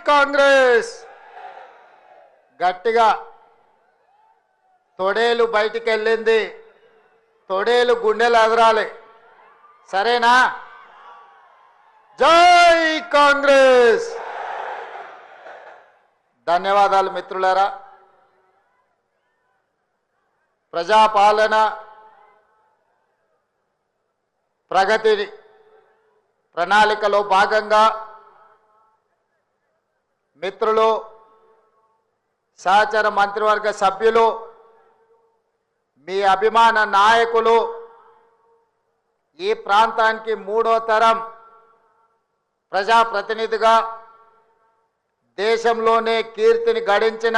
కాంగ్రెస్ గట్టిగా తొడేలు బయటికి వెళ్ళింది, తొడేలు గుండెలు ఎదరాలి. సరేనా? జై కాంగ్రెస్. ధన్యవాదాలు మిత్రులారా. ప్రజాపాలన ప్రగతి ప్రణాళికలో భాగంగా మిత్రులు, సహచర మంత్రివర్గ సభ్యులు, మీ అభిమాన నాయకులు, ఈ ప్రాంతానికి మూడో తరం ప్రజాప్రతినిధిగా దేశంలోనే కీర్తిని గడించిన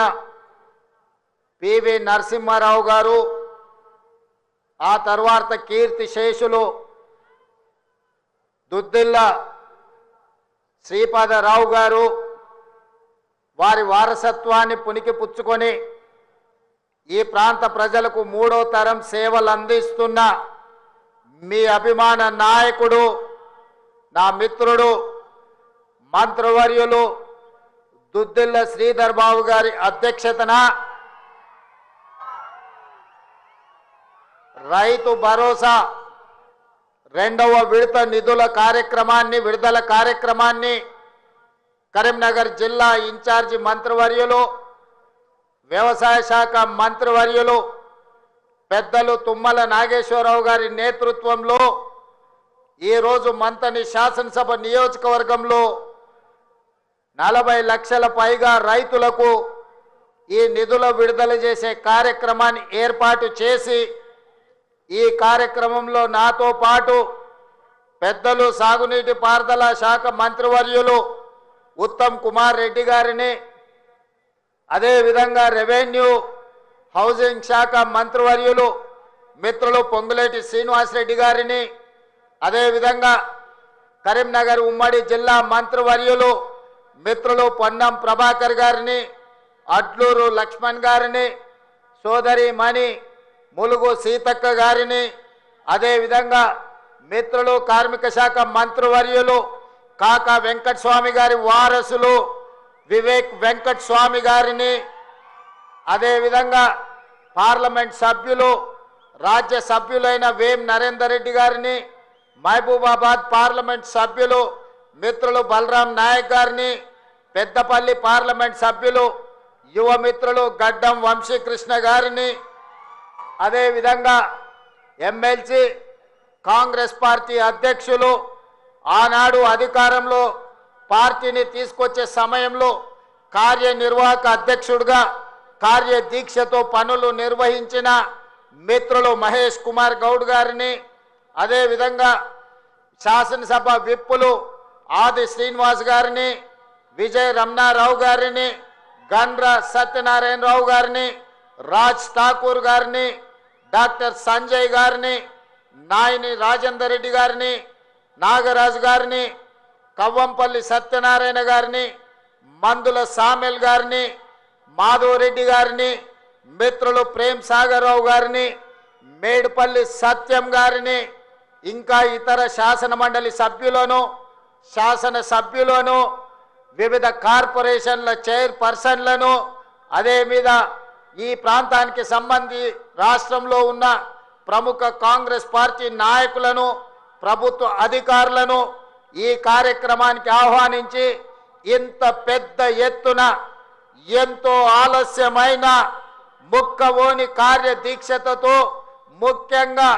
పివి నరసింహారావు గారు, ఆ తర్వాత కీర్తి శేషులు దుద్దిల్ల శ్రీపాదరావు గారు, వారి వారసత్వాన్ని పునికి పుచ్చుకొని ఈ ప్రాంత ప్రజలకు మూడో తరం సేవలు అందిస్తున్న మీ అభిమాన నాయకుడు, నా మిత్రుడు, మంత్రివర్యులు దుద్దిల్ల శ్రీధర్ బాబు గారి అధ్యక్షతన రైతు భరోసా రెండవ విడుదల కార్యక్రమాన్ని కరీంనగర్ జిల్లా ఇన్ఛార్జి మంత్రివర్యులు, వ్యవసాయ శాఖ మంత్రివర్యులు పెద్దలు తుమ్మల నాగేశ్వరరావు గారి నేతృత్వంలో ఈరోజు మంతని శాసనసభ నియోజకవర్గంలో 40 లక్షల పైగా రైతులకు ఈ నిధులు విడుదల చేసే కార్యక్రమాన్ని ఏర్పాటు చేసి, ఈ కార్యక్రమంలో నాతో పాటు పెద్దలు సాగునీటి పారుదల శాఖ మంత్రివర్యులు ఉత్తమ్ కుమార్ రెడ్డి గారిని, అదేవిధంగా రెవెన్యూ హౌసింగ్ శాఖ మంత్రివర్యులు మిత్రులు పొంగులేటి శ్రీనివాసరెడ్డి గారిని, అదేవిధంగా కరీంనగర్ ఉమ్మడి జిల్లా మంత్రివర్యులు మిత్రులు పొన్నం ప్రభాకర్ గారిని, అడ్లూరు లక్ష్మణ్ గారిని, సోదరి మణి ములుగు సీతక్క గారిని, అదేవిధంగా మిత్రులు కార్మిక శాఖ మంత్రివర్యులు కాకా వెంకటస్వామి గారి వారసులు వివేక్ వెంకటస్వామి గారిని, అదేవిధంగా పార్లమెంట్ సభ్యులు రాజ్య సభ్యులైన వేం నరేందర్ రెడ్డి గారిని, మహబూబాబాద్ పార్లమెంట్ సభ్యులు మిత్రులు బలరాం నాయక్ గారిని, పెద్దపల్లి పార్లమెంట్ సభ్యులు యువ మిత్రులు గడ్డం వంశీకృష్ణ గారిని, అదేవిధంగా ఎమ్మెల్సీ కాంగ్రెస్ పార్టీ అధ్యక్షులు ఆనాడు అధికారంలో పార్టీని తీసుకొచ్చే సమయంలో కార్యనిర్వాహక అధ్యక్షుడిగా కార్యదీక్షతో పనులు నిర్వహించిన మిత్రులు మహేష్ కుమార్ గౌడ్ గారిని, అదేవిధంగా శాసనసభ విప్పులు ఆది శ్రీనివాస్ గారిని, విజయ్ రమణారావు గారిని, గండ్ర సత్యనారాయణరావు గారిని, రాజ్ ఠాకూర్ గారిని, డాక్టర్ సంజయ్ గారిని, నాయని రాజేందర్ రెడ్డి గారిని, నాగరాజు గారిని, కవ్వంపల్లి సత్యనారాయణ గారిని, మందుల సామెల్ గారిని, మాధవరెడ్డి గారిని, మిత్రులు ప్రేమ్ సాగర్ రావు గారిని, మేడుపల్లి సత్యం గారిని, ఇంకా ఇతర శాసన మండలి సభ్యులను, శాసనసభ్యులను, వివిధ కార్పొరేషన్ల చైర్పర్సన్లను, అదే మీద ఈ ప్రాంతానికి సంబంధించి రాష్ట్రంలో ఉన్న ప్రముఖ కాంగ్రెస్ పార్టీ నాయకులను, ప్రభుత్వ అధికారులను ఈ కార్యక్రమానికి ఆహ్వానించి ఇంత పెద్ద ఎత్తున ఎంతో ఆలస్యమైన ముక్కవోని కార్యదీక్షతతో, ముఖ్యంగా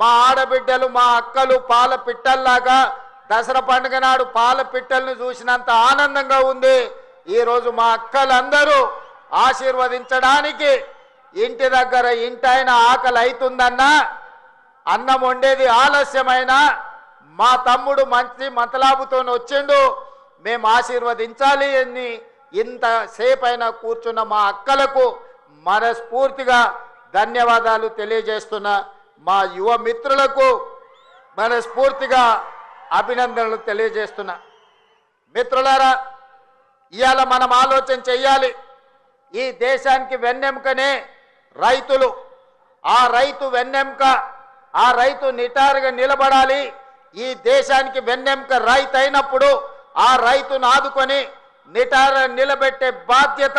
మా ఆడబిడ్డలు మా అక్కలు పాల పిట్టల్లాగా దసరా పండుగ నాడు పాల పిట్టల్ని చూసినంత ఆనందంగా ఉంది. ఈరోజు మా అక్కలందరూ ఆశీర్వదించడానికి ఇంటి దగ్గర ఇంటైన ఆకలి అవుతుందన్నా, అన్నం వండేది ఆలస్యమైన మా తమ్ముడు మంచి మతలాబుతో వచ్చిండు, మేము ఆశీర్వదించాలి అని ఇంతసేపైనా కూర్చున్న మా అక్కలకు మనస్ఫూర్తిగా ధన్యవాదాలు తెలియజేస్తున్నా. మా యువ మిత్రులకు మనస్ఫూర్తిగా అభినందనలు తెలియజేస్తున్నా. మిత్రులారా, ఇవాళ మనం ఆలోచన చెయ్యాలి. ఈ దేశానికి వెన్నెముకనే రైతులు. ఆ రైతు వెన్నెముక, ఆ రైతు నిటారుగా నిలబడాలి. ఈ దేశానికి వెన్నెముక రైతు అయినప్పుడు ఆ రైతును ఆదుకొని నిటార నిలబెట్టే బాధ్యత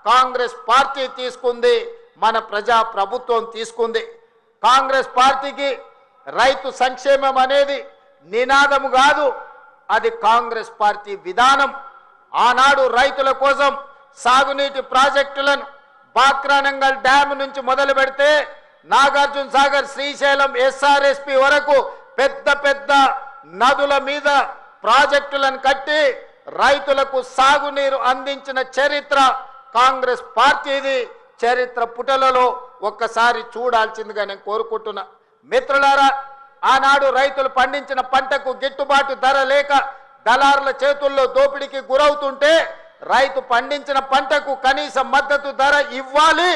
కాంగ్రెస్ పార్టీ తీసుకుంది, మన ప్రజా ప్రభుత్వం తీసుకుంది. కాంగ్రెస్ పార్టీకి రైతు సంక్షేమం అనేది నినాదం కాదు, అది కాంగ్రెస్ పార్టీ విధానం. ఆనాడు రైతుల కోసం సాగునీటి ప్రాజెక్టులను బాక్రానంగల్ డ్యామ్ నుంచి మొదలు పెడితే నాగార్జున సాగర్, శ్రీశైలం, ఎస్ఆర్ఎస్పి వరకు పెద్ద పెద్ద నదుల మీద ప్రాజెక్టులను కట్టి రైతులకు సాగునీరు అందించిన చరిత్ర కాంగ్రెస్ పార్టీది. చరిత్ర పుటలలో ఒక్కసారి చూడాల్సిందిగా నేను కోరుకుంటున్నా. మిత్రులారా, ఆనాడు రైతులు పండించిన పంటకు గిట్టుబాటు ధర లేక దళారుల చేతుల్లో దోపిడీకి గురవుతుంటే రైతు పండించిన పంటకు కనీస మద్దతు ధర ఇవ్వాలి,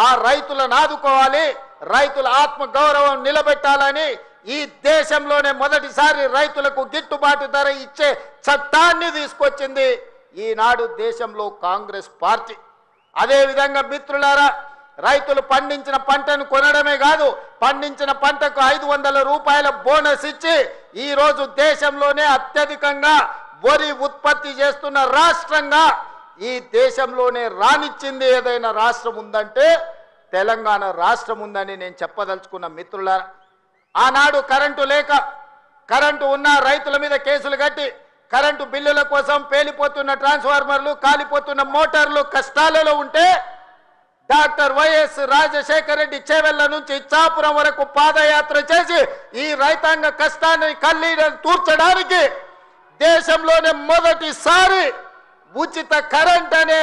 ఆ రైతులను ఆదుకోవాలి, రైతుల ఆత్మ గౌరవం నిలబెట్టాలని ఈ దేశంలోనే మొదటిసారి రైతులకు గిట్టుబాటు ధర ఇచ్చే చట్టాన్ని తీసుకొచ్చింది ఈనాడు దేశంలో కాంగ్రెస్ పార్టీ. అదేవిధంగా మిత్రులారా, రైతులు పండించిన పంటను కొనడమే కాదు, పండించిన పంటకు 500 రూపాయల బోనస్ ఇచ్చి ఈరోజు దేశంలోనే అత్యధికంగా వరి ఉత్పత్తి చేస్తున్న రాష్ట్రంగా ఈ దేశంలోనే రానిచ్చింది ఏదైనా రాష్ట్రం ఉందంటే తెలంగాణ రాష్ట్రం ఉందని నేను చెప్పదలుచుకున్న. మిత్రులారా, ఆనాడు కరెంటు లేక, కరెంటు ఉన్న రైతుల మీద కేసులు కట్టి కరెంటు బిల్లుల కోసం పేలిపోతున్న ట్రాన్స్ఫార్మర్లు, కాలిపోతున్న మోటార్లు కష్టాలలో ఉంటే డాక్టర్ వైఎస్ రాజశేఖర రెడ్డి చేవెళ్ల నుంచి ఇచ్చాపురం వరకు పాదయాత్ర చేసి ఈ రైతాంగ కష్టాన్ని కన్నీళ్లను తూర్చడానికి దేశంలోనే మొదటిసారి ఉచిత కరెంట్ అనే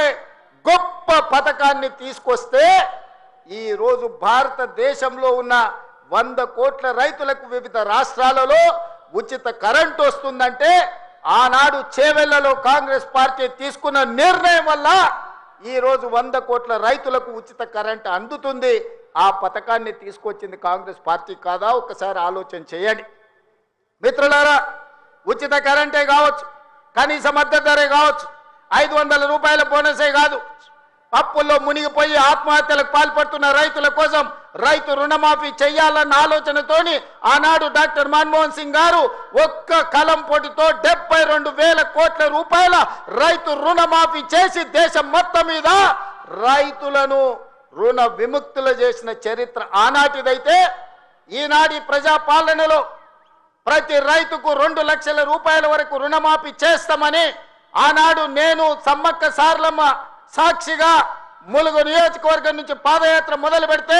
గొప్ప పథకాన్ని తీసుకొస్తే ఈరోజు భారతదేశంలో ఉన్న 100 కోట్ల రైతులకు వివిధ రాష్ట్రాలలో ఉచిత కరెంట్ వస్తుందంటే ఆనాడు చేవెళ్లలో కాంగ్రెస్ పార్టీ తీసుకున్న నిర్ణయం వల్ల ఈరోజు 100 కోట్ల రైతులకు ఉచిత కరెంట్ అందుతుంది. ఆ పథకాన్ని తీసుకొచ్చింది కాంగ్రెస్ పార్టీ కాదా? ఒకసారి ఆలోచన చేయండి. మిత్రులారా, ఉచిత కరెంటే కావచ్చు, కనీస మద్దతు ధరే కావచ్చు, 500 రూపాయల బోనసే కాదు, అప్పుల్లో మునిగిపోయి ఆత్మహత్యలకు పాల్పడుతున్న రైతుల కోసం రైతు రుణమాఫీ చేయాలన్న ఆలోచనతోని ఆనాడు డాక్టర్ మన్మోహన్ సింగ్ గారు ఒక్క కలం పొడితో 72,000 కోట్ల రూపాయల రైతు రుణమాఫీ చేసి దేశం మొత్తం మీద రైతులను రుణ విముక్తులు చేసిన చరిత్ర ఆనాటిదైతే, ఈనాటి ప్రజా పాలనలో ప్రతి రైతుకు 2 లక్షల రూపాయల వరకు రుణమాఫీ చేస్తామని ఆనాడు నేను సమ్మక్క సారలమ్మ సాక్షిగా ములుగు నియోజకవర్గం నుంచి పాదయాత్ర మొదలు పెడితే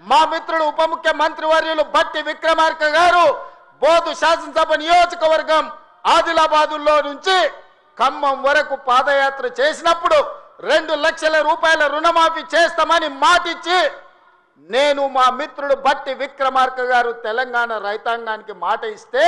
మా మిత్రుడు ఉప ముఖ్యమంత్రి వర్యులు బట్టి విక్రమార్క గారు బోధు శాసనసభ నియోజకవర్గం ఆదిలాబాదులో నుంచి ఖమ్మం వరకు పాదయాత్ర చేసినప్పుడు 2 లక్షల రూపాయల రుణమాఫీ చేస్తామని మాటిచ్చి నేను మా మిత్రుడు బట్టి విక్రమార్క గారు తెలంగాణ రైతాంగానికి మాట ఇస్తే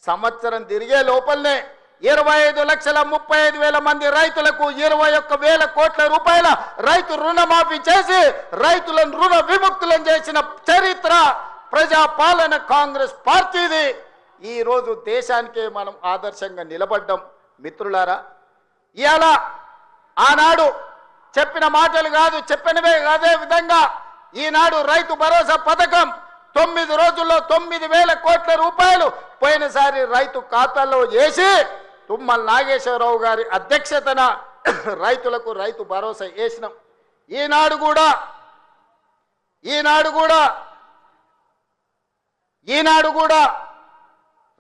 సంవత్సరం తిరిగే లోపలనే 25,35,000 మంది రైతులకు 21,000 కోట్ల రూపాయల రైతు రుణమాఫీ చేసి రైతులను రుణ విముక్తులను చేసిన చరిత్ర ప్రజా పాలన కాంగ్రెస్ పార్టీది. ఈ రోజు దేశానికే మనం ఆదర్శంగా నిలబడ్డాం. మిత్రులారా, ఇవాళ ఆనాడు చెప్పిన మాటలు కాదు, చెప్పినవే అదే విధంగా ఈనాడు రైతు భరోసా పథకం 9 రోజుల్లో 9,000 కోట్ల రూపాయలు పోయినసారి రైతు ఖాతాల్లో వేసి తుమ్మల నాగేశ్వరరావు గారి అధ్యక్షతన రైతులకు రైతు భరోసా వేసినాం. ఈనాడు కూడా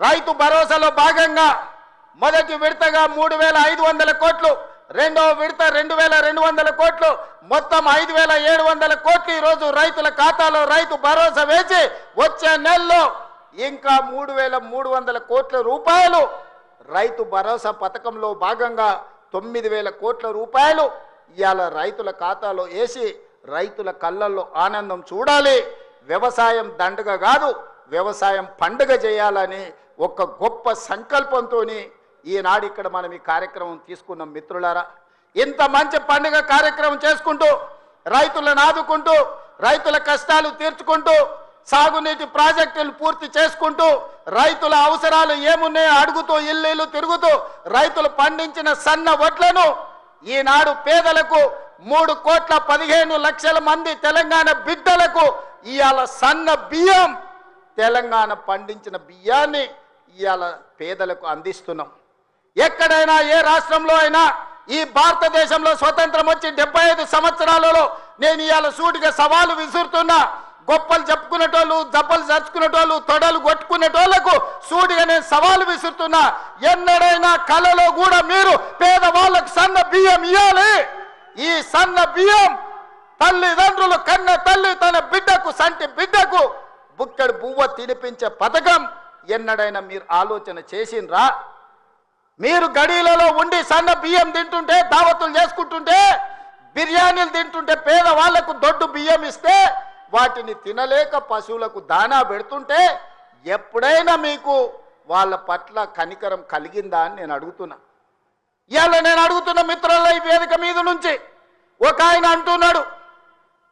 రైతు భరోసాలో భాగంగా మొదటి విడతగా 3,500 కోట్లు, రెండవ విడత 2,200 కోట్లు, మొత్తం 5,700 కోట్లు ఈరోజు రైతుల ఖాతాలో రైతు భరోసా వేసి వచ్చే నెలలో ఇంకా 3,300 కోట్ల రూపాయలు రైతు భరోసా పథకంలో భాగంగా 9,000 కోట్ల రూపాయలు ఇవాళ రైతుల ఖాతాలో వేసి రైతుల కళ్ళల్లో ఆనందం చూడాలి. వ్యవసాయం దండగ కాదు, వ్యవసాయం పండుగ చేయాలని ఒక గొప్ప సంకల్పంతో ఈనాడు ఇక్కడ మనం ఈ కార్యక్రమం తీసుకున్నాం. మిత్రులారా, ఇంత మంచి పండుగ కార్యక్రమం చేసుకుంటూ రైతులను ఆదుకుంటూ రైతుల కష్టాలు తీర్చుకుంటూ సాగునీటి ప్రాజెక్టులు పూర్తి చేసుకుంటూ రైతుల అవసరాలు ఏమున్నాయో అడుగుతూ ఇల్లు తిరుగుతూ రైతులు పండించిన సన్న వడ్లను ఈనాడు పేదలకు 3,15,00,000 మంది తెలంగాణ బిడ్డలకు ఇవాళ సన్న బియ్యం, తెలంగాణ పండించిన బియ్యాన్ని ఇవాళ పేదలకు అందిస్తున్నాం. ఎక్కడైనా ఏ రాష్ట్రంలో అయినా ఈ భారతదేశంలో స్వతంత్రం వచ్చి 75 సంవత్సరాలలో నేను ఇవాళ సూటిగా సవాలు విసురుతున్నా. గొప్పలు చెప్పుకునేటోళ్ళు, జబ్బలు చర్చుకునేటోళ్ళు, తొడలు కొట్టుకునేటోళ్లకు సూటిగా నేను సవాలు విసురుతున్నా. ఎన్నడైనా కళలో కూడా మీరు పేదవాళ్ళకు సన్న బియ్యం ఇవ్వాలి. ఈ సన్న బియ్యం తల్లిదండ్రులు కన్న తల్లి తన బిడ్డకు, సంటి బిడ్డకు బుక్కడు బువ్వ తినిపించే పథకం ఎన్నడైనా మీరు ఆలోచన చేసిండ్రా? మీరు గడీలలో ఉండి సన్న బియ్యం తింటుంటే, దావతులు చేసుకుంటుంటే, బిర్యానీలు తింటుంటే, పేదవాళ్లకు దొడ్డు బియ్యం ఇస్తే వాటిని తినలేక పశువులకు దానా పెడుతుంటే ఎప్పుడైనా మీకు వాళ్ళ పట్ల కనికరం కలిగిందా అని నేను అడుగుతున్నా. ఇవాళ నేను అడుగుతున్న మిత్రుల ఈ వేదిక మీద నుంచి ఒక ఆయన అంటున్నాడు,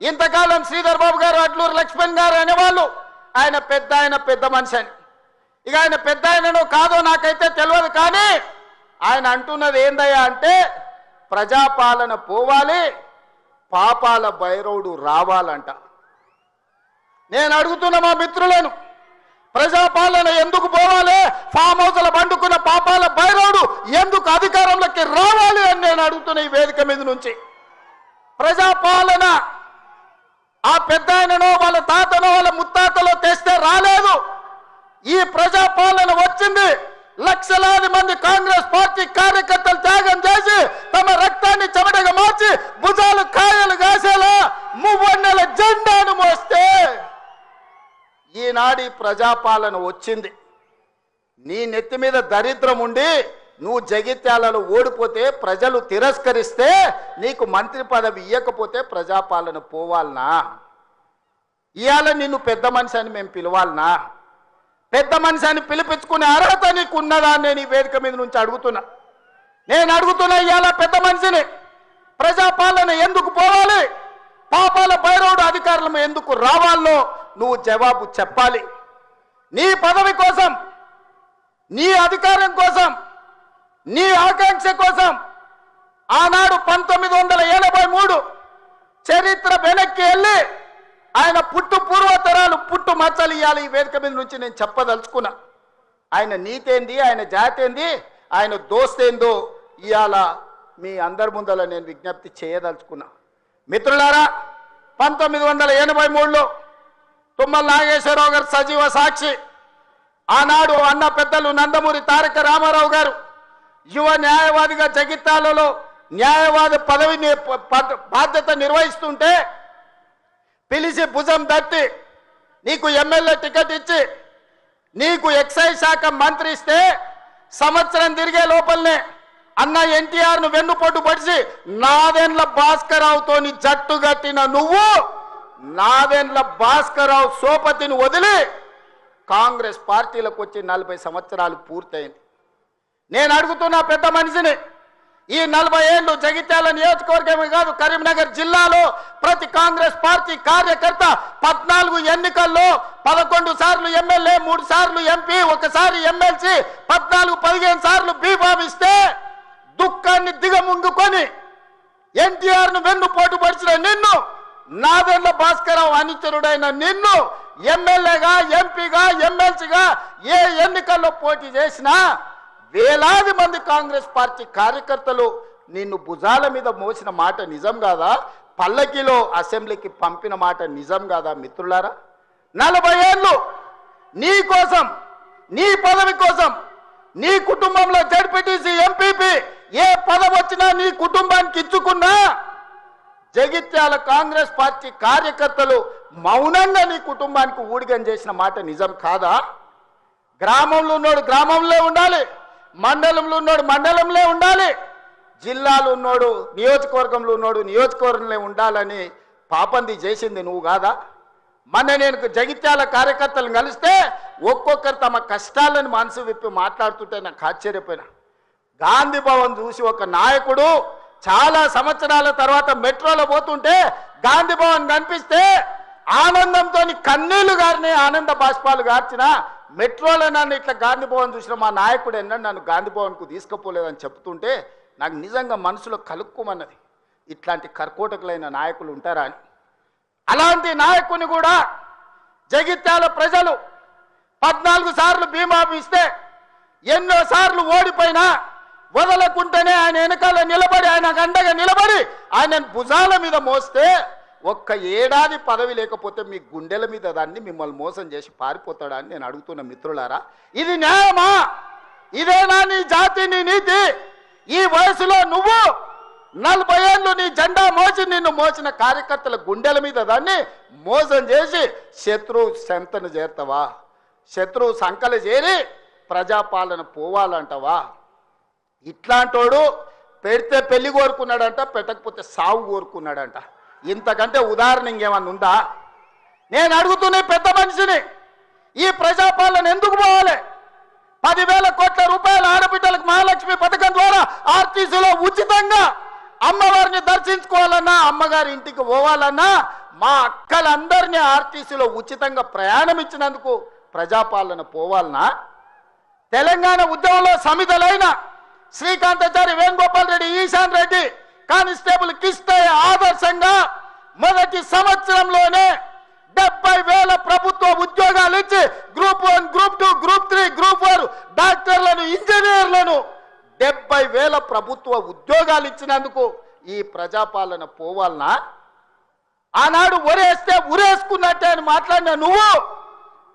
ఇంతకాలం శ్రీధర్ బాబు గారు, అడ్లూరు లక్ష్మణ్ గారు అనేవాళ్ళు ఆయన పెద్ద మనిషి అని. ఇక ఆయన పెద్ద ఆయననో కాదో నాకైతే తెలియదు, కానీ ఆయన అంటున్నది ఏందయ్యా అంటే ప్రజాపాలన పోవాలి, పాపాల భైరవుడు రావాలంట. నేను అడుగుతున్న మా మిత్రులను, ప్రజాపాలన ఎందుకు పోవాలి? ఫామ్ హౌస్ల పండుకున్న పాపాల భైరవుడు ఎందుకు అధికారంలోకి రావాలి అని నేను అడుగుతున్న ఈ వేదిక మీద నుంచి. ప్రజాపాలన ఆ పెద్ద ఆయననో వాళ్ళ తాతనో వాళ్ళ ముత్తాతలో తెస్తే రాలేదు. ఈ ప్రజాపాలన వచ్చింది లక్షలాది మంది కాంగ్రెస్ పార్టీ కార్యకర్తలు త్యాగం చేసి తమ రక్తాన్ని చెమటగా మార్చి భుజాలు కాయలు కాసేలా మువ్వన్నెల జెండాను మోస్తే ఈనాడు ప్రజాపాలన వచ్చింది. నీ నెత్తి మీద దరిద్రం ఉండి నువ్వు జగిత్యాలలో ఓడిపోతే, ప్రజలు తిరస్కరిస్తే, నీకు మంత్రి పదవి ఇవ్వకపోతే ప్రజాపాలన పోవాలనా? ఇవాళ నిన్ను పెద్ద మనిషి అని మేము పిలవాలనా? పెద్ద మనిషి అని పిలిపించుకునే అర్హత నీకు ఉన్నదా అని నేను ఈ వేదిక మీద నుంచి అడుగుతున్నా. నేను అడుగుతున్నా, ఇవాళ పెద్ద మనిషిని ప్రజాపాలన ఎందుకు పోవాలి, పాపాల భైరవుడు అధికారులు ఎందుకు రావాలో నువ్వు జవాబు చెప్పాలి. నీ పదవి కోసం, నీ అధికారం కోసం, నీ ఆకాంక్ష కోసం ఆనాడు 1983 చరిత్ర వెనక్కి వెళ్ళి ఆయన పుట్టు పూర్వతరాలు పుట్టు మచ్చలు ఇవ్వాలి. ఈ వేదిక మీద నుంచి నేను చెప్పదలుచుకున్నా. ఆయన నీతేంది, ఆయన జాతేంది, ఆయన దోస్తేందో ఇవాళ మీ అందరి ముందర నేను విజ్ఞప్తి చేయదలుచుకున్నా. మిత్రులారా, 1983లో తుమ్మల నాగేశ్వరరావు గారు సజీవ సాక్షి. ఆనాడు అన్న పెద్దలు నందమూరి తారక రామారావు గారు యువ న్యాయవాదిగా జగిత్యాలలో న్యాయవాది పదవిని బాధ్యత నిర్వహిస్తుంటే పిలిచి భుజం తట్టి నీకు ఎమ్మెల్యే టికెట్ ఇచ్చి నీకు ఎక్సైజ్ శాఖ మంత్రి ఇస్తే సంవత్సరం తిరిగే లోపలనే అన్న ఎన్టీఆర్ను వెన్నుపోటు పడిచి నాదెండ్ల భాస్కరరావుతోని జట్టు కట్టిన నువ్వు నాదెండ్ల భాస్కరరావు సోపతిని వదిలి కాంగ్రెస్ పార్టీలకు వచ్చి 40 సంవత్సరాలు పూర్తయింది. నేను అడుగుతున్నా పెద్ద మనిషిని, ఈ 40 ఏళ్ళు జగిత్యాల నియోజకవర్గమే కాదు కరీంనగర్ జిల్లాలో ప్రతి కాంగ్రెస్ పార్టీ కార్యకర్త 14 ఎన్నికల్లో 11 సార్లు ఎమ్మెల్యే, 3 సార్లు ఎంపీ, 1 సారి ఎమ్మెల్సీ, 14-15 సార్లు బీఫామ్ ఇస్తే దుఃఖాన్ని దిగముంగుకొని ఎన్టీఆర్ను వెన్నుపోటు పడిచిన నిన్ను, నాదెండ్ల భాస్కరరావు అనుచరుడైన నిన్ను ఎమ్మెల్యేగా, ఎంపీగా, ఎమ్మెల్సీగా ఏ ఎన్నికల్లో పోటీ చేసినా వేలాది మంది కాంగ్రెస్ పార్టీ కార్యకర్తలు నిన్ను భుజాల మీద మోసిన మాట నిజం కాదా? పల్లకిలో అసెంబ్లీకి పంపిన మాట నిజం కాదా? మిత్రులారా, 40 ఏళ్ళు నీ కోసం, నీ పదవి కోసం, నీ కుటుంబంలో జడ్పీటీసీ, ఎంపీపీ ఏ పదవి వచ్చినా నీ కుటుంబానికి ఇచ్చుకున్నా జగిత్యాల కాంగ్రెస్ పార్టీ కార్యకర్తలు మౌనంగా నీ కుటుంబానికి ఊడిగం చేసిన మాట నిజం కాదా? గ్రామంలో ఉన్నోడు గ్రామంలో ఉండాలి, మండలంలో ఉన్నోడు మండలంలో ఉండాలి, జిల్లాలో ఉన్నోడు నియోజకవర్గంలో ఉన్నోడు నియోజకవర్గంలో ఉండాలని పాపంది చేసింది నువ్వు కాదా? మొన్న నేను జగిత్యాల కార్యకర్తలను కలిస్తే ఒక్కొక్కరు తమ కష్టాలను మనసు విప్పి మాట్లాడుతుంటే నాకు ఆశ్చర్యపోయినా. గాంధీ భవన్ చూసి ఒక నాయకుడు చాలా సంవత్సరాల తర్వాత మెట్రోలో పోతుంటే గాంధీ భవన్ కనిపిస్తే ఆనందంతో కన్నీళ్లు గారిని ఆనంద బాష్పాలు గార్చిన మెట్రోలో నన్ను ఇట్లా గాంధీ భవన్ చూసిన మా నాయకుడు ఎన్నడూ నన్ను గాంధీ భవన్కు తీసుకుపోలేదని చెప్తుంటే నాకు నిజంగా మనసులో కలుక్కుమన్నది, ఇట్లాంటి కర్కోటకులైన నాయకులు ఉంటారా అని. అలాంటి నాయకుని కూడా జగిత్యాల ప్రజలు 14 సార్లు బీమా ఇస్తే, ఎన్నో సార్లు ఓడిపోయినా వదలకుంటేనే ఆయన వెనకాల నిలబడి ఆయన అండగా నిలబడి ఆయన భుజాల మీద మోస్తే ఒక్క ఏడాది పదవి లేకపోతే మీ గుండెల మీద దాన్ని మిమ్మల్ని మోసం చేసి పారిపోతాడా అని నేను అడుగుతున్న మిత్రులారా, ఇది న్యాయమా? ఇదేనా నీ జాతి, నీ నీతి? ఈ వయసులో నువ్వు 40 ఏళ్ళు నీ జెండా మోసి నిన్ను మోసిన కార్యకర్తల గుండెల మీద దాన్ని మోసం చేసి శత్రువు సంతను చేరుతావా? శత్రువు సంకలు చేరి ప్రజాపాలన పోవాలంటవా? ఇట్లాంటోడు పెడితే పెళ్లి కోరుకున్నాడంట, పెట్టకపోతే సాగు కోరుకున్నాడంట. ఇంతకంటే ఉదాహరణ ఇంకేమన్నా ఉందా? నేను అడుగుతున్న పెద్ద మనిషిని, ఈ ప్రజాపాలన ఎందుకు పోవాలి? 10,000 కోట్ల రూపాయల ఆడబిడ్డలకు మహాలక్ష్మి పథకం ద్వారా ఆర్టీసీలో ఉచితంగా అమ్మవారిని దర్శించుకోవాలన్నా, అమ్మగారి ఇంటికి పోవాలన్నా, మా అక్కలందరినీ ఆర్టీసీలో ఉచితంగా ప్రయాణం ఇచ్చినందుకు ప్రజాపాలన పోవాలన్నా? తెలంగాణ ఉద్యమంలో సమిధలైన శ్రీకాంతాచారి, వేణుగోపాల్ రెడ్డి, ఈశాన్ రెడ్డి, కానిస్టేబుల్ కిష్టయ్య ఆదర్శంగా మొదటి సంవత్సరంలోనే 70,000 ప్రభుత్వ ఉద్యోగాలు ఇచ్చి గ్రూప్ 1, గ్రూప్ 2, గ్రూప్ 3, గ్రూప్ 4 డాక్టర్లను, ఇంజనీర్లను 70,000 ప్రభుత్వ ఉద్యోగాలు ఇచ్చినందుకు ఈ ప్రజాపాలన పోవాలనా? ఆనాడు ఒరేస్తే ఉరేసుకున్నట్టే అని మాట్లాడిన నువ్వు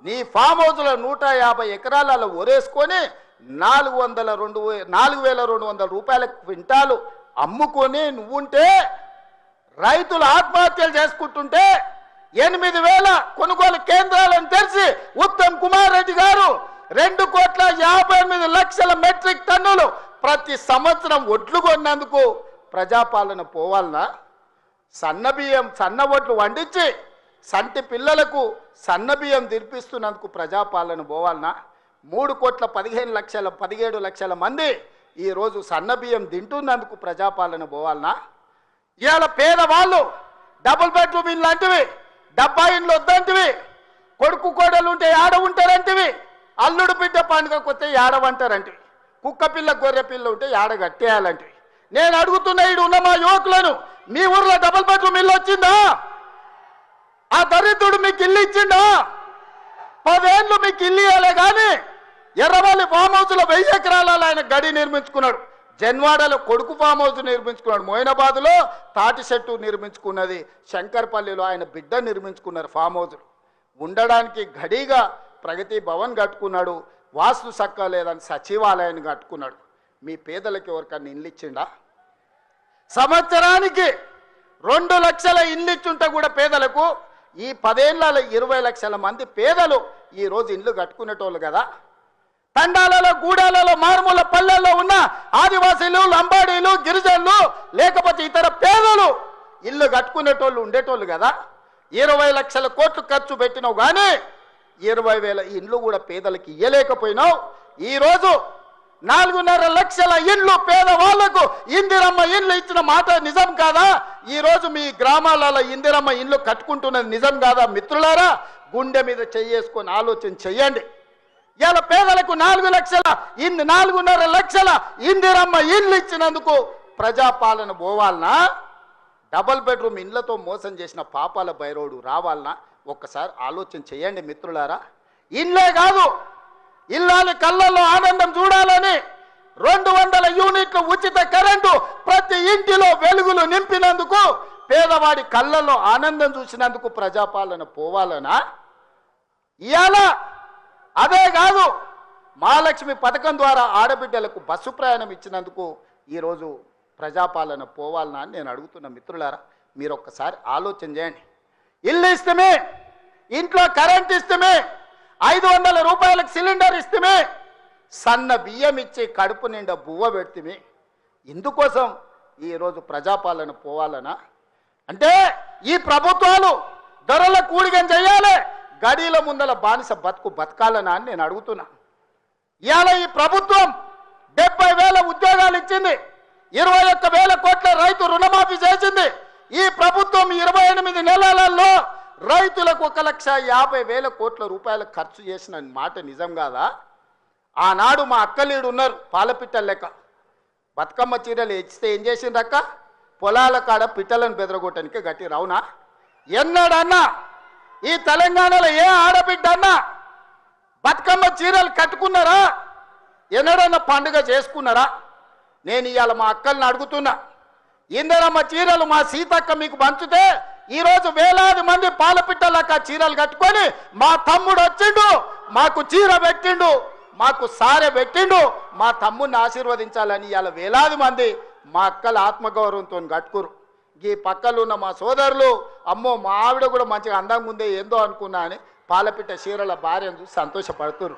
నీ ఫామ్ హౌస్లో 150 ఎకరాలలో ఒరేసుకొని 4,200 రూపాయల క్వింటాలు అమ్ముకొని నువ్వుంటే, రైతులు ఆత్మహత్యలు చేసుకుంటుంటే 8,000 కొనుగోలు కేంద్రాలను తెరిచి ఉత్తమ్ కుమార్ రెడ్డి గారు 2,58,00,000 మెట్రిక్ టన్నులు ప్రతి సంవత్సరం ఒడ్లు కొన్నందుకు ప్రజాపాలన పోవాలనా? సన్నబియ్యం, సన్న ఒడ్లు వండించి సంటి పిల్లలకు సన్నబియ్యం తినిపిస్తున్నందుకు ప్రజాపాలన పోవాలనా? 3,15,17,00,000 మంది ఈరోజు సన్నబియ్యం తింటున్నందుకు ప్రజాపాలన పోవాలనా? ఇవాళ పేదవాళ్ళు డబుల్ బెడ్రూమ్ ఇల్లు అంటివి, డబ్బా ఇండ్లు వద్దంటివి, కొడుకు కోడలు ఉంటే ఏడ ఉంటారంటివి, అల్లుడు బిడ్డ పండుగ కొత్తే ఏడవంటారంటివి, కుక్క పిల్ల గొర్రె పిల్ల ఉంటే ఏడ కట్టేయాలంటివి. నేను అడుగుతున్న ఈడు ఉన్న మా యువకులను, మీ ఊర్లో డబుల్ బెడ్రూమ్ ఇల్లు వచ్చిందా? ఆ దరిద్రుడు మీకు ఇల్లు ఇచ్చిందా? 10 ఏళ్ళు మీకు ఇల్లు ఇవ్వలే కానీ ఎర్రవల్లి ఫామ్ హౌస్లో 1000 ఎకరాలలో ఆయన గడి నిర్మించుకున్నాడు. జన్వాడలో కొడుకు ఫామ్ హౌస్ నిర్మించుకున్నాడు. మోయినాబాద్లో తాటి చెట్టు నిర్మించుకున్నది. శంకర్పల్లిలో ఆయన బిడ్డ నిర్మించుకున్నారు ఫామ్ హౌస్లు. ఉండడానికి గడిగా ప్రగతి భవన్ కట్టుకున్నాడు. వాస్తు సక్క లేదని సచివాలయాన్ని కట్టుకున్నాడు. మీ పేదలకు ఎవరికన్నా ఇల్లు ఇచ్చిండా? సంవత్సరానికి 2 లక్షల ఇల్లు ఇచ్చుంటే కూడా పేదలకు ఈ 10 ఏళ్లలో 20 లక్షల మంది పేదలు ఈరోజు ఇల్లు కట్టుకునేటోళ్ళు కదా. తండాలలో, గూడాలలో, మారుమూల పల్లెల్లో ఉన్న ఆదివాసీలు, లంబాడీలు, గిరిజనులు, లేకపోతే ఇతర పేదలు ఇల్లు కట్టుకునేటోళ్ళు ఉండేటోళ్ళు కదా. 20 లక్షల కోట్లు ఖర్చు పెట్టినావు కానీ 20,000 ఇండ్లు కూడా పేదలకు ఇయ్యలేకపోయినావు. ఈరోజు 4.5 లక్షల ఇండ్లు పేదవాళ్లకు ఇందిరమ్మ ఇండ్లు ఇచ్చిన మాట నిజం కాదా? ఈరోజు మీ గ్రామాలలో ఇందిరమ్మ ఇండ్లు కట్టుకుంటున్నది నిజం కాదా? మిత్రులారా, గుండె మీద చెయ్యేసుకొని ఆలోచన చెయ్యండి. ఇలా పేదలకు 4 లక్షల 4.5 లక్షల ఇందిరమ్మ ఇండ్లు ఇచ్చినందుకు ప్రజాపాలన పోవాలనా? డబుల్ బెడ్రూమ్ ఇండ్లతో మోసం చేసిన పాపాల బైరోడు రావాలనా? ఒక్కసారి ఆలోచన చేయండి మిత్రులారా. ఇండ్లే కాదు, ఇల్లాలి కళ్ళల్లో ఆనందం చూడాలని 200 యూనిట్ల ఉచిత కరెంటు ప్రతి ఇంటిలో వెలుగులు నింపినందుకు, పేదవాడి కళ్ళల్లో ఆనందం చూసినందుకు ప్రజాపాలన పోవాలనా? ఇవాళ అదే కాదు, మహాలక్ష్మి పథకం ద్వారా ఆడబిడ్డలకు బస్సు ప్రయాణం ఇచ్చినందుకు ఈరోజు ప్రజాపాలన పోవాలనా అని నేను అడుగుతున్న మిత్రులారా. మీరు ఒక్కసారి ఆలోచన చేయండి. ఇల్లు ఇస్తమే, ఇంట్లో కరెంట్ ఇస్తమే, 500 రూపాయలకు సిలిండర్ ఇస్తమే, సన్న బియ్యం ఇచ్చి కడుపు నిండా బువ్వ పెడితే, ఇందుకోసం ఈరోజు ప్రజాపాలన పోవాలనా? అంటే ఈ ప్రభుత్వాలు ధరల కూడిగం చేయాలి, గడీల ముందల బానిస బతుకు బతకాలనా అని నేను అడుగుతున్నా. ఇవాళ ఈ ప్రభుత్వం 70,000 ఉద్యోగాలు ఇచ్చింది, 21,000 కోట్ల రైతు రుణమాఫీ చేసింది. ఈ ప్రభుత్వం 28 నెలలలో రైతులకు 1,50,000 కోట్ల రూపాయలు ఖర్చు చేసిన మాట నిజం కాదా? ఆనాడు మా అక్కలీడు ఉన్నారు, పాలపిట్టల లెక్క బతుకమ్మ చీరలు ఇచ్చితే ఏం చేసిండ్రక్క? పొలాల కాడ పిట్టలను బెదరగొట్టడానికి గట్టి రవునా? ఎన్నడన్నా ఈ తెలంగాణలో ఏ ఆడబిడ్డ అన్నా బతుకమ్మ చీరలు కట్టుకున్నారా? ఎన్నడన్నా పండుగ చేసుకున్నారా? నేను ఇవాళ మా అక్కల్ని అడుగుతున్నా, ఇందరమ్మ చీరలు మా సీతక్క మీకు పంచితే ఈరోజు వేలాది మంది పాలపిట్టలక్క చీరలు కట్టుకొని మా తమ్ముడు వచ్చిండు, మాకు చీర పెట్టిండు, మాకు సారె పెట్టిండు, మా తమ్ముడిని ఆశీర్వదించాలని ఇవాళ వేలాది మంది మా అక్కల ఆత్మగౌరవంతో కట్టుకురు. ఈ పక్కలు ఉన్న మా సోదరులు, అమ్మో మా ఆవిడ కూడా మంచిగా అందంగా ఉందే ఏందో అనుకున్నా అని పాలపిట్ట చీరల భార్యను చూసి సంతోషపడుతురు.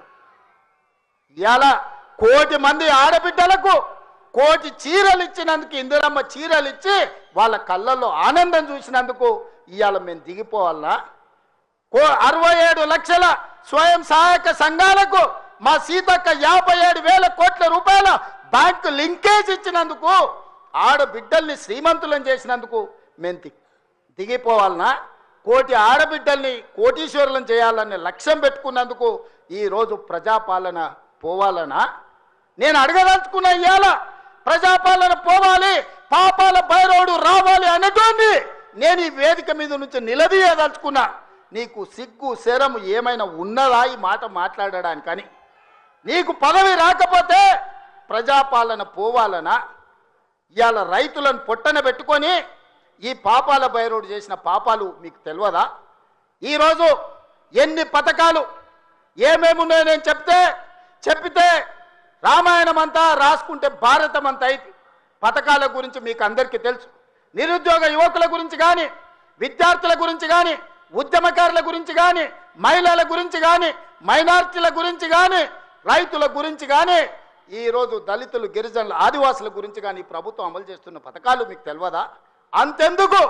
ఇవాళ 1 కోటి మంది ఆడబిడ్డలకు 1 కోటి చీరలు ఇచ్చినందుకు, ఇందిరమ్మ చీరలు ఇచ్చి వాళ్ళ కళ్ళల్లో ఆనందం చూసినందుకు ఇవాళ మేము దిగిపోవాలనా? 67 లక్షల స్వయం సహాయక సంఘాలకు మా సీతక్క 57,000 కోట్ల రూపాయల బ్యాంకు లింకేజ్ ఇచ్చినందుకు, ఆడబిడ్డల్ని శ్రీమంతులను చేసినందుకు మేము దిగిపోవాలనా? 1 కోటి ఆడబిడ్డల్ని కోటీశ్వరులను చేయాలనే లక్ష్యం పెట్టుకున్నందుకు ఈరోజు ప్రజాపాలన పోవాలనా? నేను అడగదలుచుకున్న ఇవాళ ప్రజాపాలన పోవాలి, పాపాల భైరవుడు రావాలి అనేటోంది నేను ఈ వేదిక మీద నుంచి నిలదీయదలుచుకున్నా. నీకు సిగ్గు శరము ఏమైనా ఉన్నదా ఈ మాట మాట్లాడడానికని? నీకు పదవి రాకపోతే ప్రజాపాలన పోవాలనా? ఇవాళ రైతులను పొట్టన పెట్టుకొని ఈ పాపాల భైరవుడు చేసిన పాపాలు మీకు తెలియదా? ఈరోజు ఎన్ని పథకాలు ఏమేమి ఉన్నాయో నేను చెప్పితే రామాయణం అంతా రాసుకుంటే భారతం అంతా అయితే పథకాల గురించి మీకు అందరికీ తెలుసు. నిరుద్యోగ యువకుల గురించి కానీ, విద్యార్థుల గురించి కానీ, ఉద్యమకారుల గురించి కానీ, మహిళల గురించి కానీ, మైనార్టీల గురించి కానీ, రైతుల గురించి కానీ, ఈరోజు దళితులు, గిరిజనులు, ఆదివాసుల గురించి కానీ ప్రభుత్వం అమలు చేస్తున్న పథకాలు మీకు తెలియదా? అంతెందుకు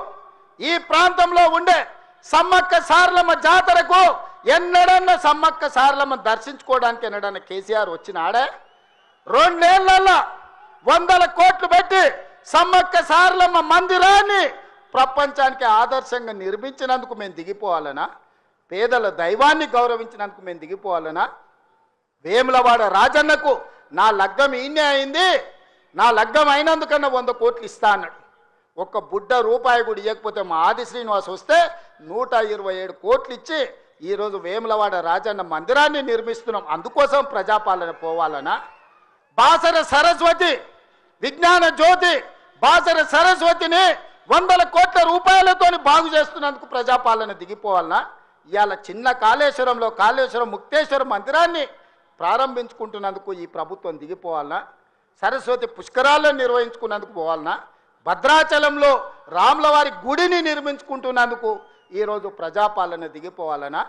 ఈ ప్రాంతంలో ఉండే సమ్మక్క సారలమ్మ జాతరకు ఎన్నడన్నా సమ్మక్క సారలమ్మ దర్శించుకోవడానికి ఎన్నడన్నా కేసీఆర్ వచ్చినాడే? 2 నెలల్లో 100 కోట్లు పెట్టి సమ్మక్క సారలమ్మ మందిరాన్ని ప్రపంచానికి ఆదర్శంగా నిర్మించినందుకు మేము దిగిపోవాలనా? పేదల దైవాన్ని గౌరవించినందుకు మేము దిగిపోవాలనా? వేములవాడ రాజన్నకు నా లగ్గం ఈయనే అయింది, నా లగ్గం అయినందుకన్నా 100 కోట్లు ఇస్తా అన్నాడు. ఒక్క బుడ్డ రూపాయి కూడా ఇవ్వకపోతే మా ఆది శ్రీనివాస్ వస్తే 127 కోట్లు ఇచ్చి ఈరోజు వేములవాడ రాజన్న మందిరాన్ని నిర్మిస్తున్నాం. అందుకోసం ప్రజాపాలన పోవాలనా? బాసర సరస్వతి విజ్ఞాన జ్యోతి, బాసర సరస్వతిని 100 కోట్ల రూపాయలతోని బాగు చేస్తున్నందుకు ప్రజాపాలన దిగిపోవాలనా? ఇవాళ చిన్న కాళేశ్వరంలో కాళేశ్వరం ముక్తేశ్వర మందిరాన్ని ప్రారంభించుకుంటున్నందుకు ఈ ప్రభుత్వం దిగిపోవాలనా? సరస్వతి పుష్కరాలను నిర్వహించుకున్నందుకు పోవాలనా? భద్రాచలంలో రాములవారి గుడిని నిర్మించుకుంటున్నందుకు ఈరోజు ప్రజాపాలన దిగిపోవాలనా?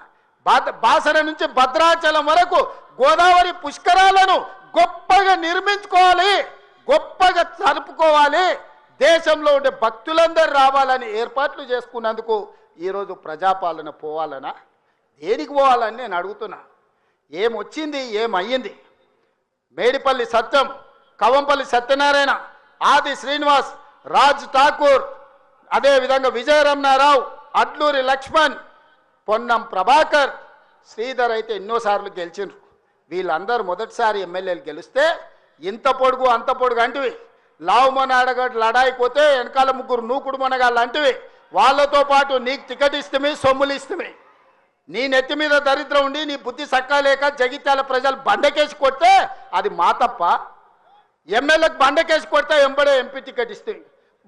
బాసర నుంచి భద్రాచలం వరకు గోదావరి పుష్కరాలను గొప్పగా నిర్మించుకోవాలి, గొప్పగా జరుపుకోవాలి, దేశంలో ఉండే భక్తులందరూ రావాలని ఏర్పాట్లు చేసుకున్నందుకు ఈరోజు ప్రజాపాలన పోవాలనా? దేనికి పోవాలని నేను అడుగుతున్నా. ఏమొచ్చింది, ఏమయ్యింది? మేడిపల్లి సత్యం, కవంపల్లి సత్యనారాయణ, ఆది శ్రీనివాస్, రాజ్ ఠాకూర్, అదేవిధంగా విజయరమణారావు, అడ్లూరి లక్ష్మణ్, పొన్నం ప్రభాకర్, శ్రీధర్ అయితే ఎన్నోసార్లు గెలిచిండ్రు. వీళ్ళందరూ మొదటిసారి ఎమ్మెల్యేలు గెలిస్తే ఇంత పొడుగు అంత పొడుగు అంటివి, లావు మొనగడ్డ లడాయిపోతే వెనకాల 3 నూకుడు మొనగాళ్ళు అంటివి. వాళ్ళతో పాటు నీకు టికెట్ ఇస్తమే, సొమ్ములు ఇస్తమే. నీ నెత్తి మీద దరిద్రం ఉండి నీ బుద్ధి సక్కాలేక జగిత్యాల ప్రజలు బండకేసి కొడితే అది మా తప్ప? ఎమ్మెల్యేకి బండకేసి కొడితే ఎంబడే ఎంపీ టికెట్ ఇస్తే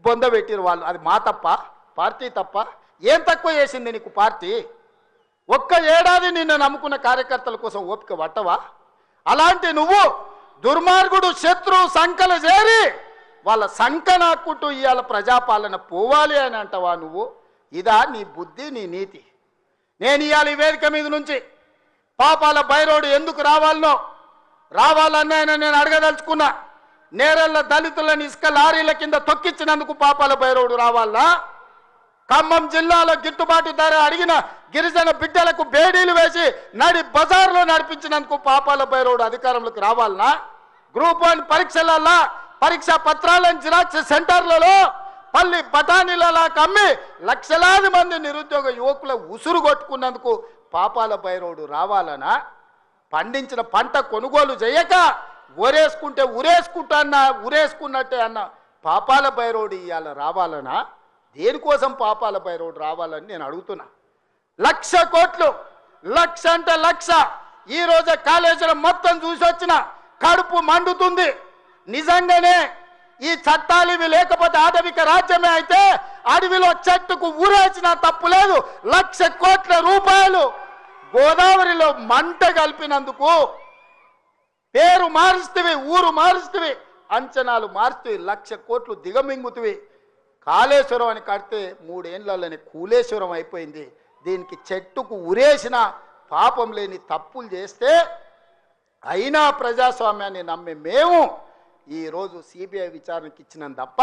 బొంద పెట్టిరు వాళ్ళు, అది మా తప్ప? పార్టీ తప్ప? ఏం తక్కువ చేసింది నీకు పార్టీ? ఒక్క ఏడాది నిన్ను నమ్ముకున్న కార్యకర్తల కోసం ఓపిక పట్టవా? అలాంటి నువ్వు దుర్మార్గుడు శత్రువు సంకల చేరి వాళ్ళ సంక నాకుంటూ ఇవాళ ప్రజాపాలన పోవాలి అని అంటావా నువ్వు? ఇదా నీ బుద్ధి, నీ నీతి? నేను ఇవాళ ఈ వేదిక మీద నుంచి పాపాల భైరవుడు ఎందుకు రావాలన్నాయని నేను అడగదలుచుకున్నా. నేరళ్ళ దళితులను ఇసుక లారీల కింద తొక్కించినందుకు పాపాల భైరవుడు రావాలా? ఖమ్మం జిల్లాలో గిట్టుబాటు ధర అడిగిన గిరిజన బిడ్డలకు బేడీలు వేసి నడి బజార్లో నడిపించినందుకు పాపాల భైరవుడు అధికారంలోకి రావాలనా? గ్రూప్ 1 పరీక్షలలో పరీక్షా పత్రాలను జిరాక్స్ సెంటర్లలో పల్లి బఠానీలలా కమ్మి లక్షలాది మంది నిరుద్యోగ యువకుల ఉసురు కొట్టుకున్నందుకు పాపాల భైరవుడు రావాలనా? పండించిన పంట కొనుగోలు చేయక ఉరేసుకున్నట్టే అన్న పాపాల భైరవుడు ఇవాళ రావాలనా? దేనికోసం పాపాల భైరవుడు రావాలని నేను అడుగుతున్నా. 1,00,000 కోట్లు, 1,00,000 అంటే 1,00,000. ఈరోజు కాళేశ్వరం మొత్తం చూసి వచ్చిన కడుపు మండుతుంది. నిజంగానే ఈ చట్టాలు ఇవి లేకపోతే ఆటవిక రాజ్యమే అయితే అడవిలో చెట్టుకు ఊరేసిన తప్పు లేదు. 1,00,000 కోట్ల రూపాయలు గోదావరిలో మంట కలిపినందుకు పేరు మారుస్తవి, ఊరు మారుస్తవి, అంచనాలు మారుస్తవి, 1,00,000 కోట్లు దిగమింగుతవి. కాళేశ్వరం అని కడితే 3 ఏళ్లలోనే కూలేశ్వరం అయిపోయింది. దీనికి చెట్టుకు ఉరేసిన పాపం లేని తప్పులు చేస్తే అయినా ప్రజాస్వామ్యాన్ని నమ్మే మేము ఈరోజు సిబిఐ విచారణకి ఇచ్చినాం తప్ప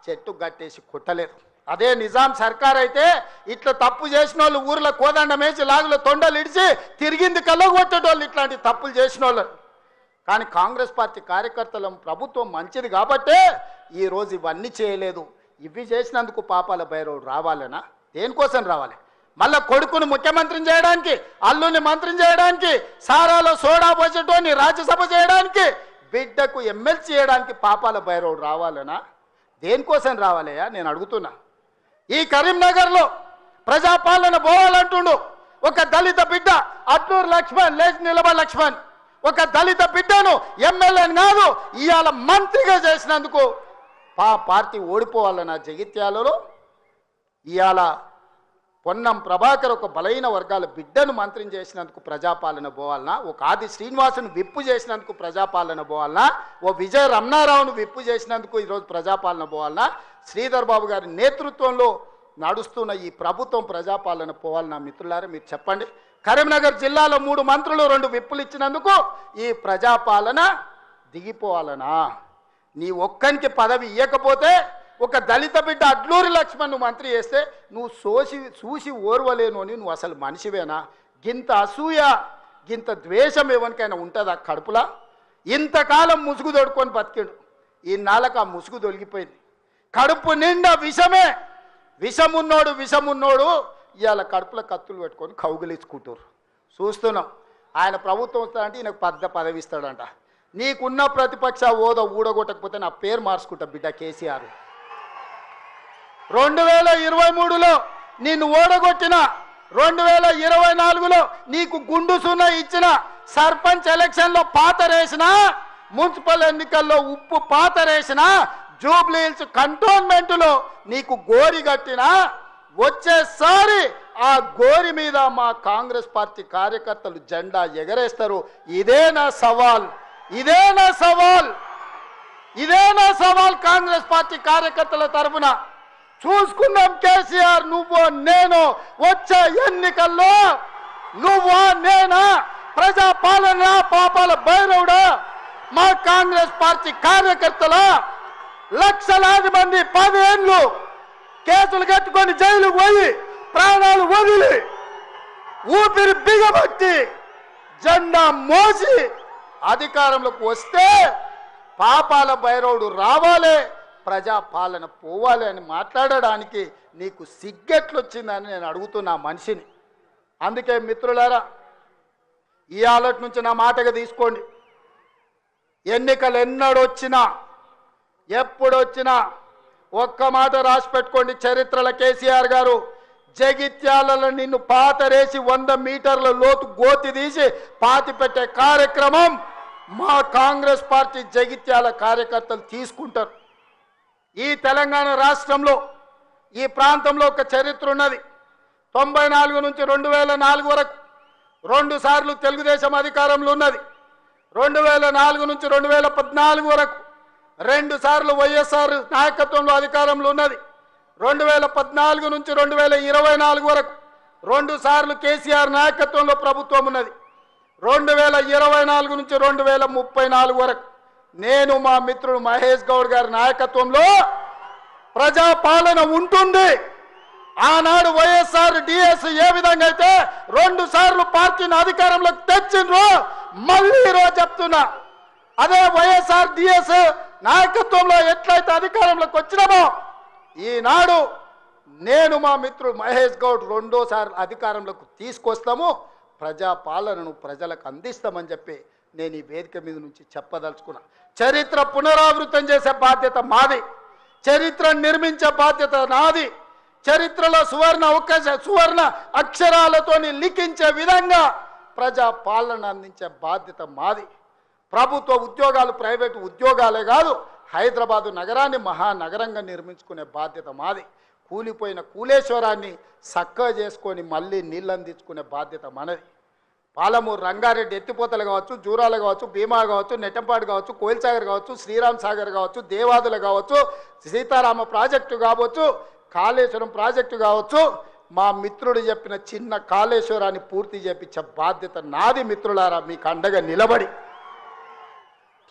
చెట్టు గట్టేసి కొట్టలేదు. అదే నిజాం సర్కార్ అయితే ఇట్లా తప్పు చేసిన వాళ్ళు ఊర్లో కోదండం వేసి లాగులో తొండలు ఇడిచి తిరిగింది కళ్ళగొట్టేటోళ్ళు ఇట్లాంటి తప్పులు చేసిన వాళ్ళు. కానీ కాంగ్రెస్ పార్టీ కార్యకర్తల ప్రభుత్వం మంచిది కాబట్టే ఈరోజు ఇవన్నీ చేయలేదు. ఇవి చేసినందుకు పాపాల భైరవుడు రావాలనా? దేనికోసం రావాలి? మళ్ళా కొడుకును ముఖ్యమంత్రిని చేయడానికి, అల్లుని మంత్రిని చేయడానికి, సారాలో సోడా పోసేటోని రాజ్యసభ చేయడానికి, బిడ్డకు ఎమ్మెల్సీ చేయడానికి పాపాల భైరవుడు రావాలనా? దేనికోసం రావాలయ్యా నేను అడుగుతున్నా. ఈ కరీంనగర్లో ప్రజాపాలన పోవాలంటుండు ఒక దళిత బిడ్డ అట్లూరు లక్ష్మణ్, లేచి నిలబ లక్ష్మణ్, ఒక దళిత బిడ్డను ఎమ్మెల్యేని కాదు ఇవాళ మంత్రిగా చేసినందుకు పార్టీ ఓడిపోవాలన్నా? జగిత్యాలలో ఇవాళ పొన్నం ప్రభాకర్ ఒక బలైన వర్గాల బిడ్డను మంత్రిని చేసినందుకు ప్రజాపాలన పోవాలనా? ఒక ఆది శ్రీనివాసును విప్పు చేసినందుకు ప్రజాపాలన పోవాలనా? ఓ విజయ రమణారావును విప్పు చేసినందుకు ఈరోజు ప్రజాపాలన పోవాలనా? శ్రీధర్ బాబు గారి నేతృత్వంలో నడుస్తున్న ఈ ప్రభుత్వం ప్రజాపాలన పోవాలనా? మిత్రులారా మీరు చెప్పండి. కరీంనగర్ జిల్లాలో 3 మంత్రులు 2 విప్పులు ఇచ్చినందుకు ఈ ప్రజాపాలన దిగిపోవాలనా? నీ ఒక్కనికి పదవి ఇవ్వకపోతే ఒక దళిత బిడ్డ అడ్లూరి లక్ష్మణ్ మంత్రి చేస్తే నువ్వు చూసి ఓర్వలేను అని నువ్వు అసలు మనిషివేనా? గింత అసూయ, గింత ద్వేషం ఎవరికైనా ఉంటుందా కడుపులా? ఇంతకాలం ముసుగు తొడుకొని బతికాడు, ఈ నాళ్ళకు ఆ ముసుగు తొలగిపోయింది. కడుపు నిండా విషమే, విషమున్నోడు ఇవాళ కడుపులో కత్తులు పెట్టుకొని కౌగిలించుకుంటారు. చూస్తున్నాం. ఆయన ప్రభుత్వం వస్తాడంటే ఈయనకు పెద్ద పదవి ఇస్తాడంట. నీకున్న ప్రతిపక్ష హోదా ఊడగొట్టకపోతే నా పేరు మార్చుకుంటా బిడ్డ కేసీఆర్. 2023లో నిన్ను ఓడగొట్టిన, 2024లో నీకు గుండు సున్నా ఇచ్చిన, సర్పంచ్ ఎలక్షన్లో పాతరేసిన, మున్సిపల్ ఎన్నికల్లో ఉప్పు పాతరేసిన, జూబ్లీ హిల్స్ కంటోన్మెంట్లో నీకు గోరి కట్టిన, వచ్చేసారి ఆ గోరి మీద మా కాంగ్రెస్ పార్టీ కార్యకర్తలు జెండా ఎగరేస్తారు. ఇదే నా సవాల్ కాంగ్రెస్ పార్టీ కార్యకర్తల తరఫున. చూసుకుందాం కేసీఆర్, నువ్వు నేను వచ్చే ఎన్నికల్లో నువ్వా నేనా? ప్రజాపాలన పాపాల భైరవుడా? మా కాంగ్రెస్ పార్టీ కార్యకర్తల లక్షలాది మంది 10 ఏళ్ళు కేసులు కట్టుకొని జైలుకు పోయి ప్రాణాలు వదిలి ఊపిరి బిగబట్టి జెండా మోసి అధికారంలోకి వస్తే పాపాల భైరవుడు రావాలి, ప్రజాపాలన పోవాలి అని మాట్లాడడానికి నీకు సిగ్గెట్లొచ్చిందని నేను అడుగుతున్నా మనిషిని. అందుకే మిత్రులారా, ఈ ఆలోచన నుంచి నా మాటగా తీసుకోండి. ఎన్నికలు ఎన్నడొచ్చినా ఎప్పుడొచ్చినా ఒక్క మాట రాసి పెట్టుకోండి. చరిత్రలో కేసీఆర్ గారు జగిత్యాలలో నిన్ను పాతరేసి 100 మీటర్ల లోతు గోతి తీసి పాతి పెట్టే కార్యక్రమం మా కాంగ్రెస్ పార్టీ జగిత్యాల కార్యకర్తలు తీసుకుంటారు. ఈ తెలంగాణ రాష్ట్రంలో ఈ ప్రాంతంలో ఒక చరిత్ర ఉన్నది. 94 నుంచి 2004 వరకు 2 సార్లు తెలుగుదేశం అధికారంలో ఉన్నది. 2004 నుంచి 2014 వరకు 2 సార్లు వైఎస్ఆర్ నాయకత్వంలో అధికారంలో ఉన్నది. 2014 నుంచి 2024 వరకు 2 సార్లు కేసీఆర్ నాయకత్వంలో ప్రభుత్వం ఉన్నది. 2024 నుంచి 2034 వరకు నేను మా మిత్రుడు మహేష్ గౌడ్ గారి నాయకత్వంలో ప్రజాపాలన ఉంటుంది. ఆనాడు వైఎస్ఆర్ డిఎస్ ఏ విధంగా అయితే 2 సార్లు పార్టీని అధికారంలోకి తెచ్చిండ్రో మళ్ళీ ఈరోజు చెప్తున్నా, అదే వైఎస్ఆర్ డిఎస్ నాయకత్వంలో ఎట్లయితే అధికారంలోకి వచ్చినామో ఈనాడు నేను మా మిత్రుడు మహేష్ గౌడ్ 2వ సారి అధికారంలోకి తీసుకొస్తాము, ప్రజాపాలనను ప్రజలకు అందిస్తామని చెప్పి నేను ఈ వేదిక మీద నుంచి చెప్పదలుచుకున్నా. చరిత్ర పునరావృతం చేసే బాధ్యత మాది, చరిత్రను నిర్మించే బాధ్యత నాది. చరిత్రలో సువర్ణ అక్షరాలతో లిఖించే విధంగా ప్రజాపాలన అందించే బాధ్యత మాది. ప్రభుత్వ ఉద్యోగాలు ప్రైవేటు ఉద్యోగాలే కాదు, హైదరాబాదు నగరాన్ని మహానగరంగా నిర్మించుకునే బాధ్యత మాది. కూలిపోయిన కూలేశ్వరాన్ని చక్కగా చేసుకొని మళ్ళీ నీళ్ళు అందించుకునే బాధ్యత మనది. పాలమూరు రంగారెడ్డి ఎత్తిపోతలు కావచ్చు, జూరాలు కావచ్చు, భీమా కావచ్చు, నెట్టంపాడు కావచ్చు, కోయిల్సాగర్ కావచ్చు, శ్రీరామ్ సాగర్ కావచ్చు, దేవాదులు కావచ్చు, సీతారామ ప్రాజెక్టు కావచ్చు, కాళేశ్వరం ప్రాజెక్టు కావచ్చు, మా మిత్రుడు చెప్పిన చిన్న కాళేశ్వరాన్ని పూర్తి చేపించే బాధ్యత నాది. మిత్రులారా, మీకు అండగా నిలబడి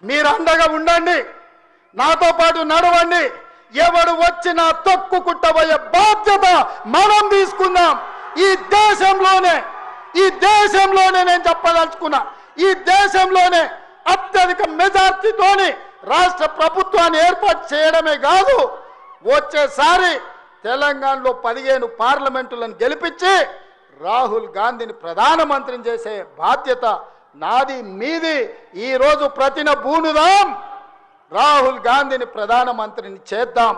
మీరు అండగా ఉండండి, నాతో పాటు నడవండి. ఎవడు వచ్చినా తొక్కుకుంటబోయే బాధ్యత మనం తీసుకుందాం. ఈ దేశంలోనే నేను చెప్పదలుచుకున్నా, ఈ దేశంలోనే అత్యధిక మెజార్టీతోని రాష్ట్ర ప్రభుత్వాన్ని ఏర్పాటు చేయడమే కాదు, వచ్చేసారి తెలంగాణలో 15 పార్లమెంటులను గెలిపించి రాహుల్ గాంధీని ప్రధానమంత్రిని చేసే బాధ్యత నాది, మీది. ఈరోజు ప్రతిన బూనుదాం, రాహుల్ గాంధీని ప్రధానమంత్రిని చేద్దాం.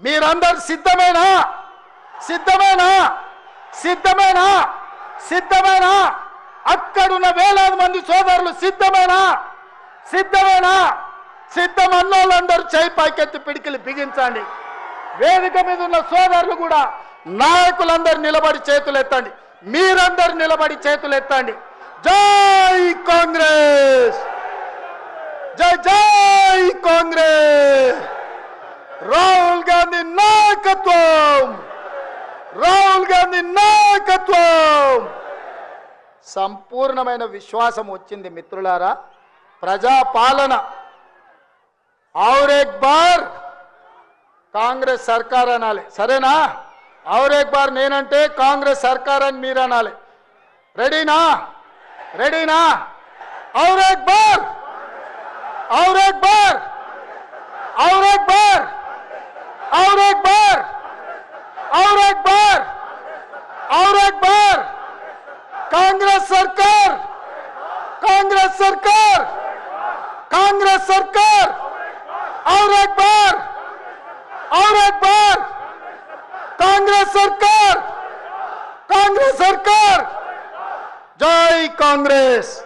మీరందరూ సిద్ధమేనా? సిద్ధమేనా? సిద్ధమేనా? సిద్ధమేనా? అక్కడున్న వేలాది మంది సోదరులు సిద్ధమేనా? సిద్ధమేనా? సిద్ధమన్నోళ్ళందరూ చేయి పైకెత్తి పిడికిలు బిగించండి. వేదిక మీద ఉన్న సోదరులు కూడా, నాయకులందరూ నిలబడి చేతులు ఎత్తండి. మీరందరూ నిలబడి చేతులు ఎత్తండి. జై కాంగ్రెస్, జై జై కాంగ్రెస్. రాహుల్ గాంధీ నాయకత్వం, రాహుల్ గాంధీ నాయకత్వం. సంపూర్ణమైన విశ్వాసం వచ్చింది మిత్రులారా. ప్రజాపాలన और एक बार కాంగ్రెస్ సర్కార్ అనాలి, సరేనా? और एक बार నేనంటే కాంగ్రెస్ సర్కార్ అని మీరు అనాలి. రెడీనా? రెడీనా? और एक बार, और एक बार, और एक बार, और एक बार, और एक बार, और एक बार. कांग्रेस सरकार, कांग्रेस सरकार, कांग्रेस सरकार. और एक बार, और एक बार. कांग्रेस सरकार, कांग्रेस सरकार. जय कांग्रेस.